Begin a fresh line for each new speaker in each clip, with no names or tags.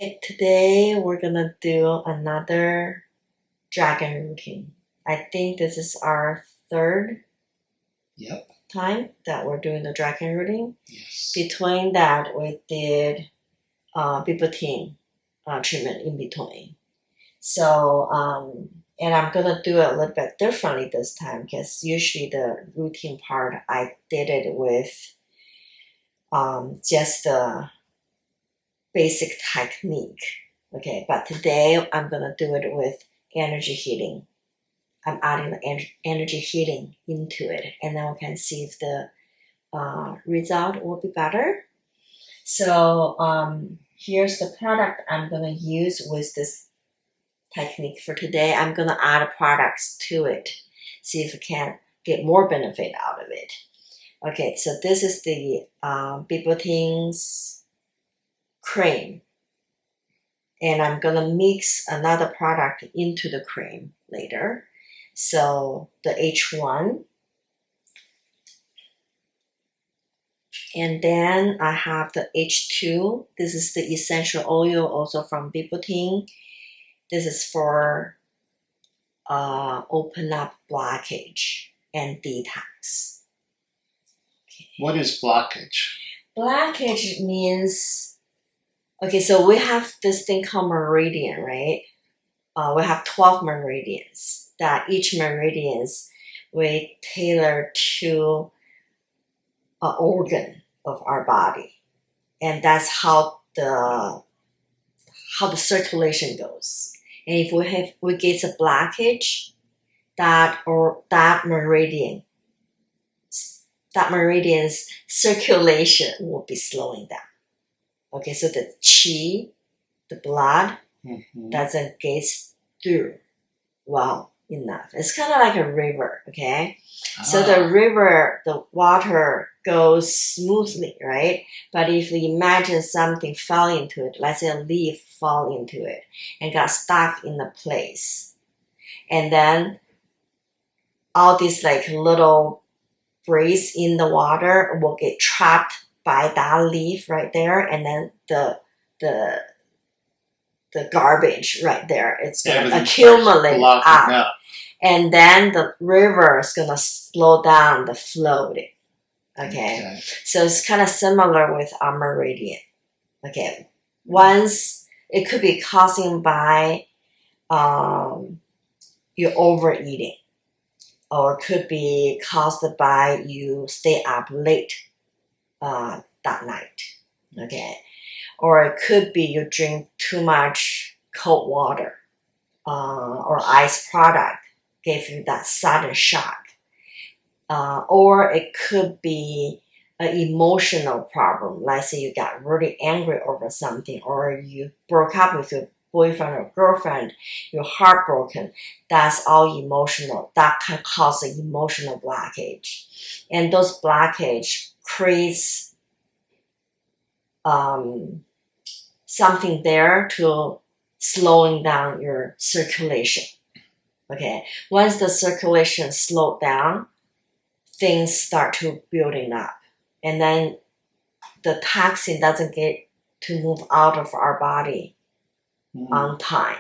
Today we're gonna do another dragon routine. I think this is our third time that we're doing the dragon routine.
Yes.
Between that, we did Bibotin treatment in between. So, and I'm gonna do it a little bit differently this time because usually the routine part I did it with just the basic technique. Okay, but today I'm gonna do it with energy healing. I'm adding the energy healing into it, and then we can see if the result will be better. So here's the product I'm gonna use with this technique for today. I'm gonna add products to it, see if we can get more benefit out of it. Okay, so this is the Bibotin's cream, and I'm gonna mix another product into the cream later. So the H1, and then I have the H2. This is the essential oil also from Bibotin. This is for open up blockage and detox.
Okay. What is blockage?
Blockage means, okay, so we have this thing called meridian, right? We have 12 meridians that each meridians we tailor to an organ of our body. And that's how the circulation goes. And if we get a blockage, that meridian's circulation will be slowing down. Okay, so the qi, the blood, doesn't get through well enough. It's kind of like a river, okay? So the river, the water goes smoothly, right? But if you imagine something fell into it, let's say a leaf fell into it and got stuck in a place, and then all these like little breeze in the water will get trapped by that leaf right there, and then the garbage right there, it's going to accumulate up. And then the river is going to slow down the floating. Okay. So it's kind of similar with our meridian. Okay. Once it could be causing by you overeating, or it could be caused by you stay up late that night. Okay. Or it could be you drink too much cold water or ice product gave you that sudden shock. Or it could be an emotional problem. Let's say you got really angry over something, or you broke up with your boyfriend or girlfriend, you're heartbroken. That's all emotional. That can cause an emotional blockage. And those blockage creates something there to slowing down your circulation. Okay, once the circulation slowed down, things start to building up, and then the toxin doesn't get to move out of our body on time,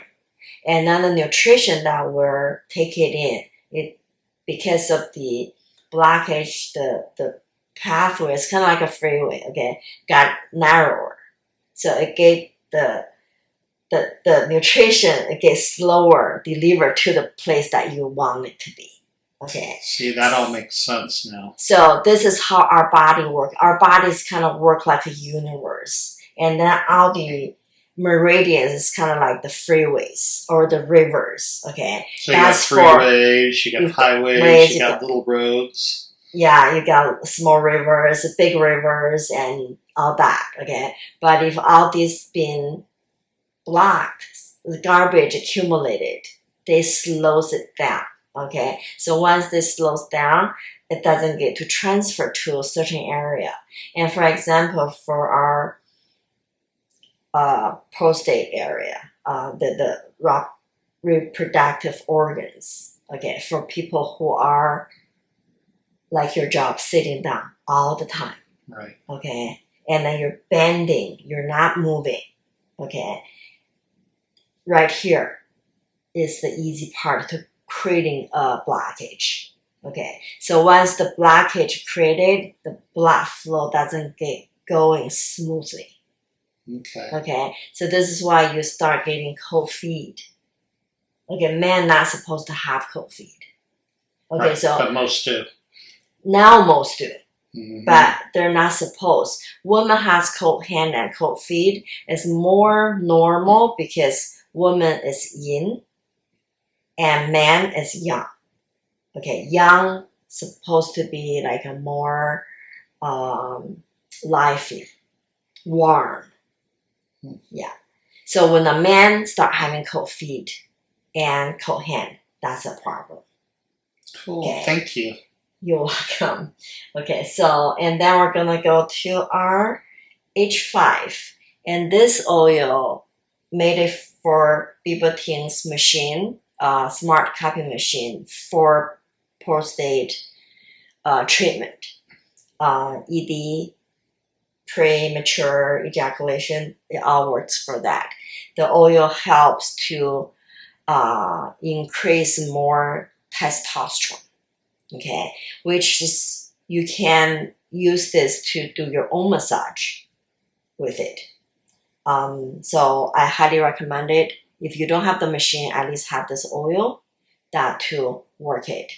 and then the nutrition that we're taking in, it because of the blockage, the pathway is kind of like a freeway. Okay, got narrower. So it gave the nutrition, it gets slower delivered to the place that you want it to be. Okay.
See, that all makes sense now.
So this is how our body works. Our bodies kind of work like a universe. And then all the meridians is kind of like the freeways or the rivers. Okay.
So that's you got freeways, you got highways, you got little roads.
Yeah, you got small rivers, big rivers, and all that. Okay. But if all these been blocked, the garbage accumulated, they slows it down. Okay, so once this slows down, it doesn't get to transfer to a certain area. And for example, for our prostate area, the reproductive organs, okay, for people who are like your job, sitting down all the time.
Right.
Okay, and then you're bending, you're not moving. Okay, right here is the easy part to creating a blockage. Okay, so once the blockage created, the blood flow doesn't get going smoothly. Okay, so this is why you start getting cold feet. Okay, men not supposed to have cold feet. Okay,
right,
so
but most do.
Now most do,
Mm-hmm.
but they're not supposed. Woman has cold hand and cold feet. It's more normal because woman is yin and man is yang. Okay, yang supposed to be like a more lively, warm. Yeah. So when a man start having cold feet and cold hand, that's a problem.
Cool.
Okay.
Thank you.
You're welcome. Okay, so, and then we're gonna go to our H5. And this oil made it for Bibotin's machine, smart cupping machine for prostate treatment. ED, premature ejaculation, it all works for that. The oil helps to increase more testosterone. Okay, which is, you can use this to do your own massage with it. So I highly recommend it. If you don't have the machine, at least have this oil that to work it.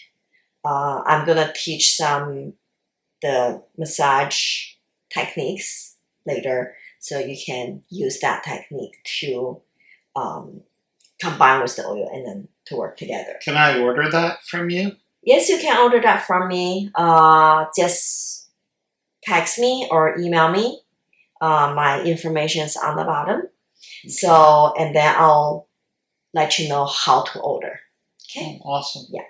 I'm gonna teach the massage techniques later, so you can use that technique to combine with the oil and then to work together.
Can I order that from you?
Yes, you can order that from me. Just text me or email me. My information is on the bottom. So, and then I'll let you know how to order. Okay?
Oh, awesome.
Yeah.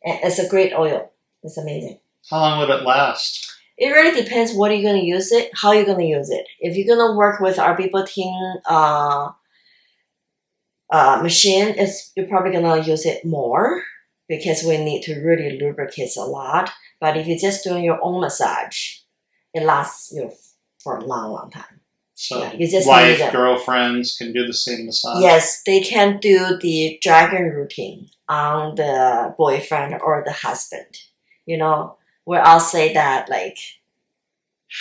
And it's a great oil. It's amazing.
How long would it last?
It really depends what you're going to use it, how you're going to use it. If you're going to work with our Bibotin machine, you're probably going to use it more because we need to really lubricate a lot. But if you're just doing your own massage, it lasts you for a long, long time.
So
Yeah, you just
wife,
need
girlfriends can do the same massage?
Yes, they can do the dragonrooting on the boyfriend or the husband. You know, where I'll say that like,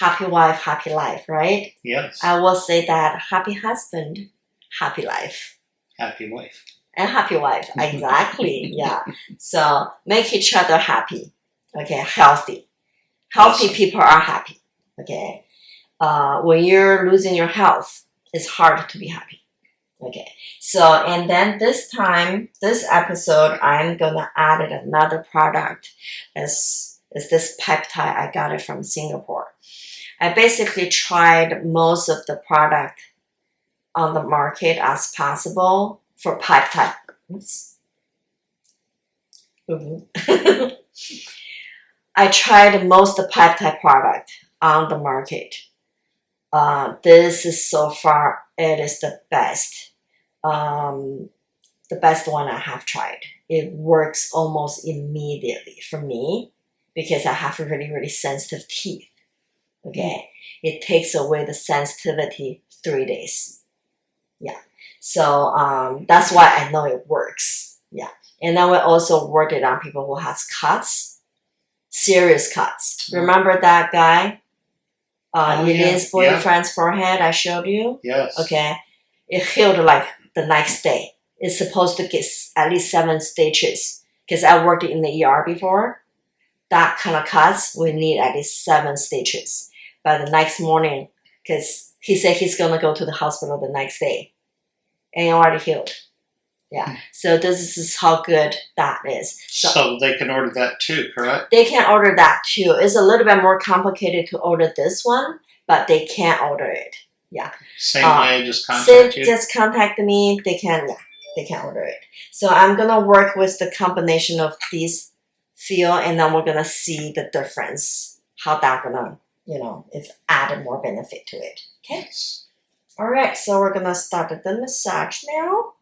happy wife, happy life, right?
Yes.
I will say that happy husband, happy life.
Happy wife.
And happy wife, exactly, yeah. So make each other happy, okay, healthy. Healthy
Awesome.
people are happy, okay. When you're losing your health, it's hard to be happy, okay. So, and then this time, this episode, I'm gonna add another product. Is this peptide. I got it from Singapore. I basically tried most of the product on the market as possible for peptide. Oops. I tried most of the peptide product on the market. This is so far, it is the best. The best one I have tried. It works almost immediately for me because I have really, really sensitive teeth. Okay, it takes away the sensitivity 3 days. Yeah, so that's why I know it works. Yeah, and then we also worked it on people who has cuts, serious cuts. Remember that guy? Eileen's boyfriend's forehead I showed you?
Yes.
Okay, it healed like the next day. It's supposed to get at least 7 stitches because I worked in the ER before. That kind of cuts, we need at least 7 stitches. By the next morning, because he said he's going to go to the hospital the next day. And it already healed. Yeah. So this is how good that is.
So they can order that too, correct?
They can order that too. It's a little bit more complicated to order this one, but they can order it. Yeah.
Same way, just contact you?
Just contact me. They can order it. So I'm going to work with the combination of these few, and then we're going to see the difference. How that going to, if added more benefit to it. Okay? All right, so we're going to start the massage now.